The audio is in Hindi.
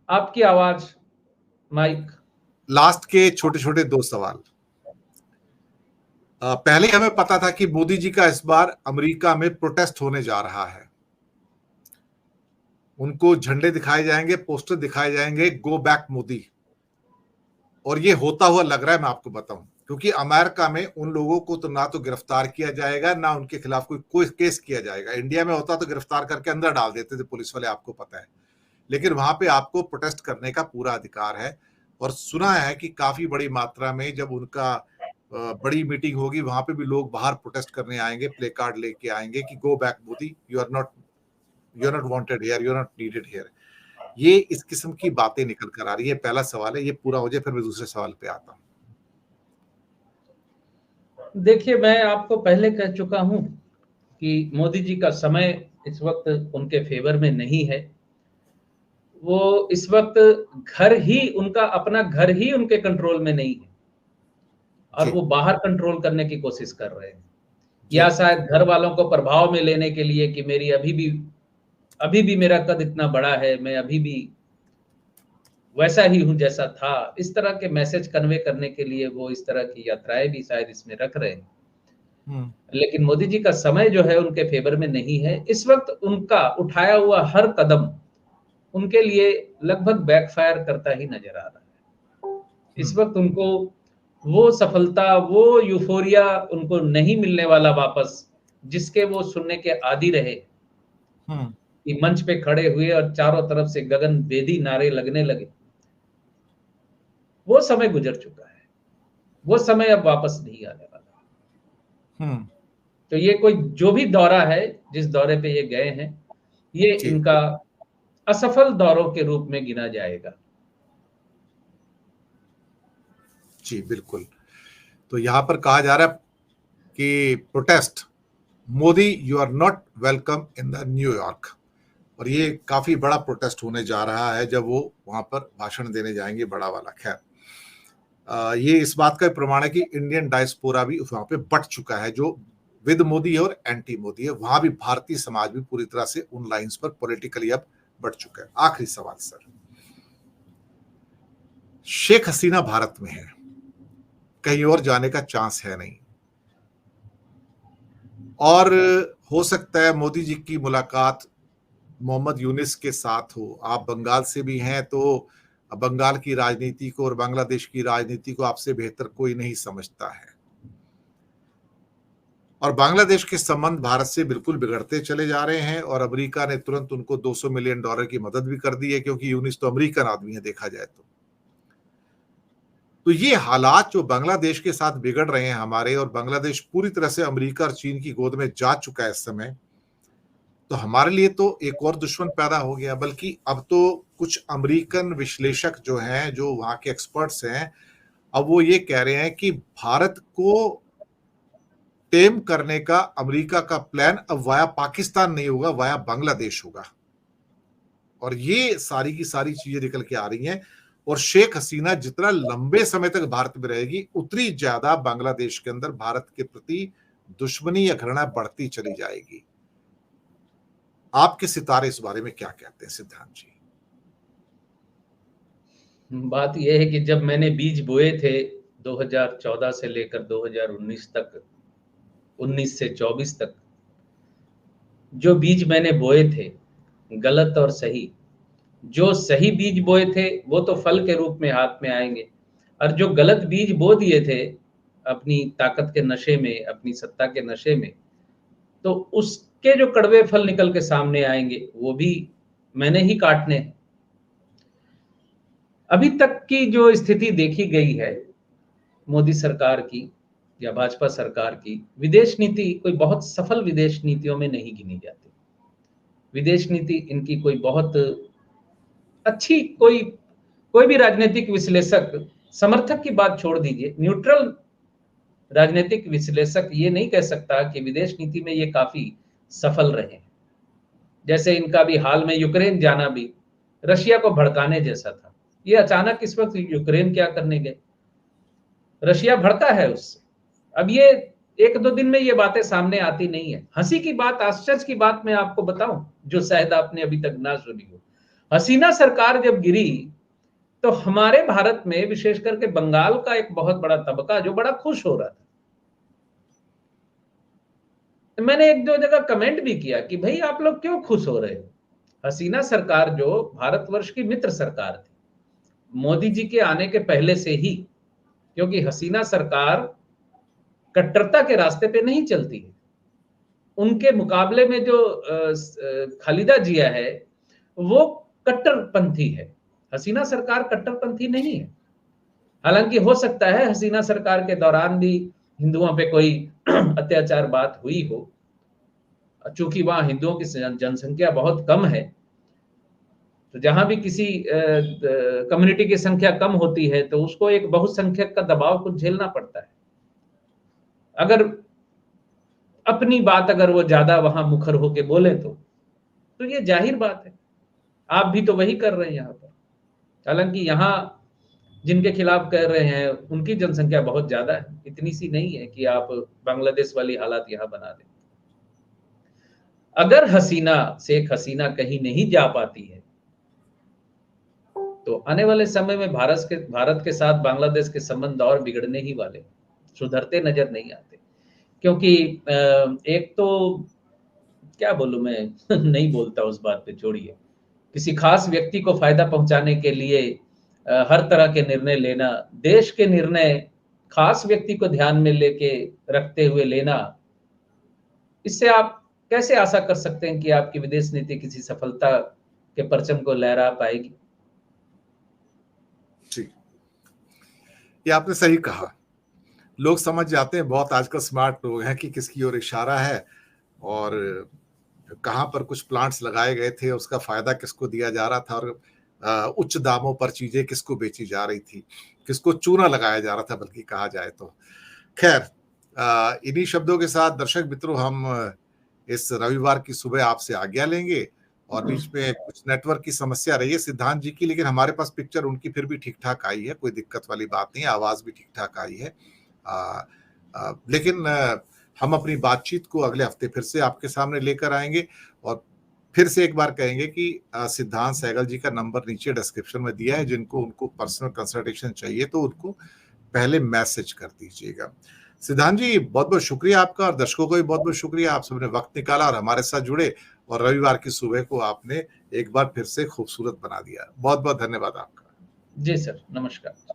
आपकी आवाज, माइक। लास्ट के छोटे छोटे 2 सवाल। पहले हमें पता था कि मोदी जी का इस बार अमेरिका में प्रोटेस्ट होने जा रहा है। उनको झंडे दिखाए जाएंगे, पोस्टर दिखाए जाएंगे, गो बैक मोदी। और ये होता हुआ लग रहा है, मैं आपको बताऊं, क्योंकि अमेरिका में उन लोगों को तो ना तो गिरफ्तार किया जाएगा, ना उनके खिलाफ कोई केस किया जाएगा। इंडिया में होता तो गिरफ्तार करके अंदर डाल देते थे पुलिस वाले, आपको पता है। लेकिन वहां पे आपको प्रोटेस्ट करने का पूरा अधिकार है। और सुना है कि काफी बड़ी मात्रा में जब उनका बड़ी मीटिंग होगी, वहां पे भी लोग बाहर प्रोटेस्ट करने आएंगे, प्ले कार्ड लेके आएंगे कि go back Modi, you are not wanted here, you are not needed here. ये इस किस्म की बातें निकल कर आ रही है। पहला सवाल है, ये पूरा हो जाए फिर मैं दूसरे सवाल पे आता हूं। देखिए, मैं आपको पहले कह चुका हूं कि मोदी जी का समय इस वक्त उनके फेवर में नहीं है। वो इस वक्त उनका अपना घर ही उनके कंट्रोल में नहीं है और वो बाहर कंट्रोल करने की कोशिश कर रहे हैं, या शायद घर वालों को प्रभाव में लेने के लिए कि मेरी अभी भी मेरा कद इतना बड़ा है, मैं अभी भी वैसा ही हूं जैसा था। इस तरह के मैसेज कन्वे करने के लिए वो इस तरह की यात्राएं भी शायद इसमें रख रहे हैं। लेकिन मोदी जी का समय जो है उनके फेवर में नहीं है। इस वक्त उनका उठाया हुआ हर कदम उनके लिए लगभग बैकफायर करता ही नजर आ रहा है। इस वक्त उनको वो सफलता, वो यूफोरिया उनको नहीं मिलने वाला वापस, जिसके वो सुनने के आदी रहे कि मंच पे खड़े हुए और चारों तरफ से गगन भेदी नारे लगने लगे। वो समय गुजर चुका है, वो समय अब वापस नहीं आने वाला। तो ये कोई जो भी दौरा है, जिस दौरे पे ये गए हैं, ये इनका असफल दौरों के रूप में गिना जाएगा। जी बिल्कुल। तो यहां पर कहा जा रहा है कि protest Modi, you are not welcome in the New York. और ये काफी बड़ा प्रोटेस्ट होने जा रहा है जब वो वहां पर भाषण देने जाएंगे, बड़ा वाला। खैर, ये इस बात का प्रमाण है कि इंडियन डायस्पोरा भी वहां पे बट चुका है, जो विद मोदी है और एंटी मोदी है। वहां भी भारतीय समाज भी पूरी तरह से उन लाइंस पर पॉलिटिकली अब बढ़ चुका है। आखिरी सवाल सर, शेख हसीना भारत में है, कहीं और जाने का चांस है नहीं, और हो सकता है मोदी जी की मुलाकात मोहम्मद यूनिस के साथ हो। आप बंगाल से भी हैं, तो बंगाल की राजनीति को और बांग्लादेश की राजनीति को आपसे बेहतर कोई नहीं समझता है। और बांग्लादेश के संबंध भारत से बिल्कुल बिगड़ते चले जा रहे हैं, और अमेरिका ने तुरंत उनको $200 मिलियन की मदद भी कर दी है, क्योंकि यूनिस तो अमेरिकन आदमी है देखा जाए तो ये हालात जो बांग्लादेश के साथ बिगड़ रहे हैं हमारे, और बांग्लादेश पूरी तरह से अमेरिका और चीन की गोद में जा चुका है इस समय, तो हमारे लिए तो एक और दुश्मन पैदा हो गया। बल्कि अब तो कुछ अमेरिकन विश्लेषक जो हैं, जो वहां के एक्सपर्ट्स हैं, अब वो ये कह रहे हैं कि भारत को टेम करने का अमेरिका का प्लान अब वाया पाकिस्तान नहीं होगा, वाया बांग्लादेश होगा। और ये सारी की सारी चीजें निकल के आ रही हैं। और शेख हसीना जितना लंबे समय तक भारत में रहेगी, उतनी ज्यादा बांग्लादेश के अंदर भारत के प्रति दुश्मनी या घृणा बढ़ती चली जाएगी। आपके सितारे इस बारे में क्या कहते हैं सिद्धांत जी? बात यह है कि जब मैंने बीज बोए थे 2014 से लेकर 2019 तक, 19 से 24 तक, जो बीज मैंने बोए थे, गलत और सही, जो सही बीज बोए थे वो तो फल के रूप में हाथ में आएंगे, और जो गलत बीज बो दिए थे अपनी ताकत के नशे में, अपनी सत्ता के नशे में, तो उसके जो कड़वे फल निकल के सामने आएंगे वो भी मैंने ही काटने हैं। अभी तक की जो स्थिति देखी गई है मोदी सरकार की या भाजपा सरकार की, विदेश नीति कोई बहुत सफल विदेश नीतियों में नहीं गिनी जाती। विदेश नीति इनकी कोई बहुत अच्छी, कोई भी राजनीतिक विश्लेषक, समर्थक की बात छोड़ दीजिए, न्यूट्रल राजनीतिक विश्लेषक ये नहीं कह सकता कि विदेश नीति में ये काफी सफल रहे। जैसे इनका भी हाल में यूक्रेन जाना भी रशिया को भड़काने जैसा था। ये अचानक इस वक्त यूक्रेन क्या करने गए, रशिया भड़का है उससे। अब ये 1-2 दिन में ये बातें सामने आती नहीं है। हंसी की बात, आश्चर्य की बात मैं आपको बताऊं, जो शायद आपने अभी तक ना सुनी हो। हसीना सरकार जब गिरी तो हमारे भारत में विशेष करके बंगाल का एक बहुत बड़ा तबका जो बड़ा खुश हो रहा था। मैंने एक दो जगह कमेंट भी किया कि भाई आप लोग क्यों खुश हो रहे हो? हसीना सरकार जो भारतवर्ष की मित्र सरकार थी मोदी जी के आने के पहले से ही, क्योंकि हसीना सरकार कट्टरता के रास्ते पे नहीं चलती है। उनके मुकाबले में जो खालिदा जिया है वो कट्टरपंथी है, हसीना सरकार कट्टरपंथी नहीं है। हालांकि हो सकता है हसीना सरकार के दौरान भी हिंदुओं पे कोई अत्याचार बात हुई हो, चूंकि वहां हिंदुओं की जनसंख्या बहुत कम है, तो जहां भी किसी कम्युनिटी की संख्या कम होती है तो उसको एक बहुसंख्यक का दबाव कुछ झेलना पड़ता है। अगर अपनी बात अगर वो ज्यादा वहां मुखर होके बोले तो ये जाहिर बात है, आप भी तो वही कर रहे हैं यहाँ पर। हालांकि यहाँ जिनके खिलाफ कह रहे हैं उनकी जनसंख्या बहुत ज्यादा है, इतनी सी नहीं है कि आप बांग्लादेश वाली हालात यहाँ बना दें। अगर हसीना शेख हसीना कहीं नहीं जा पाती है तो आने वाले समय में भारत के साथ बांग्लादेश के संबंध और बिगड़ने ही वाले, सुधरते नजर नहीं आते। क्योंकि एक तो क्या बोलूं मैं नहीं बोलता उस बात पे, छोड़िए। किसी खास व्यक्ति को फायदा पहुंचाने के लिए हर तरह के निर्णय लेना, देश के निर्णय खास व्यक्ति को ध्यान में लेके रखते हुए लेना, इससे आप कैसे आशा कर सकते हैं कि आपकी विदेश नीति किसी सफलता के परचम को लहरा पाएगी? जी, ये आपने सही कहा। लोग समझ जाते हैं, बहुत आजकल स्मार्ट लोग हैं, कि किसकी ओर इशारा है और कहाँ पर कुछ प्लांट्स लगाए गए थे, उसका फायदा किसको दिया जा रहा था और उच्च दामों पर चीजें किसको बेची जा रही थी, किसको चूना लगाया जा रहा था बल्कि कहा जाए तो। खैर, इन्हीं शब्दों के साथ दर्शक मित्रों, हम इस रविवार की सुबह आपसे आज्ञा लेंगे। और बीच में कुछ नेटवर्क की समस्या रही है सिद्धांत जी की, लेकिन हमारे पास पिक्चर उनकी फिर भी ठीक ठाक आई है, कोई दिक्कत वाली बात नहीं है, आवाज भी ठीक ठाक आई है। लेकिन हम अपनी बातचीत को अगले हफ्ते फिर से आपके सामने लेकर आएंगे। और फिर से एक बार कहेंगे कि सिद्धांत सहगल जी का नंबर नीचे डिस्क्रिप्शन में दिया है, जिनको उनको पर्सनल कंसल्टेशन चाहिए तो उनको पहले मैसेज कर दीजिएगा। सिद्धांत जी, बहुत बहुत शुक्रिया आपका, और दर्शकों को भी बहुत बहुत शुक्रिया, आप सबने वक्त निकाला और हमारे साथ जुड़े, और रविवार की सुबह को आपने एक बार फिर से खूबसूरत बना दिया। बहुत बहुत धन्यवाद आपका। जी सर, नमस्कार।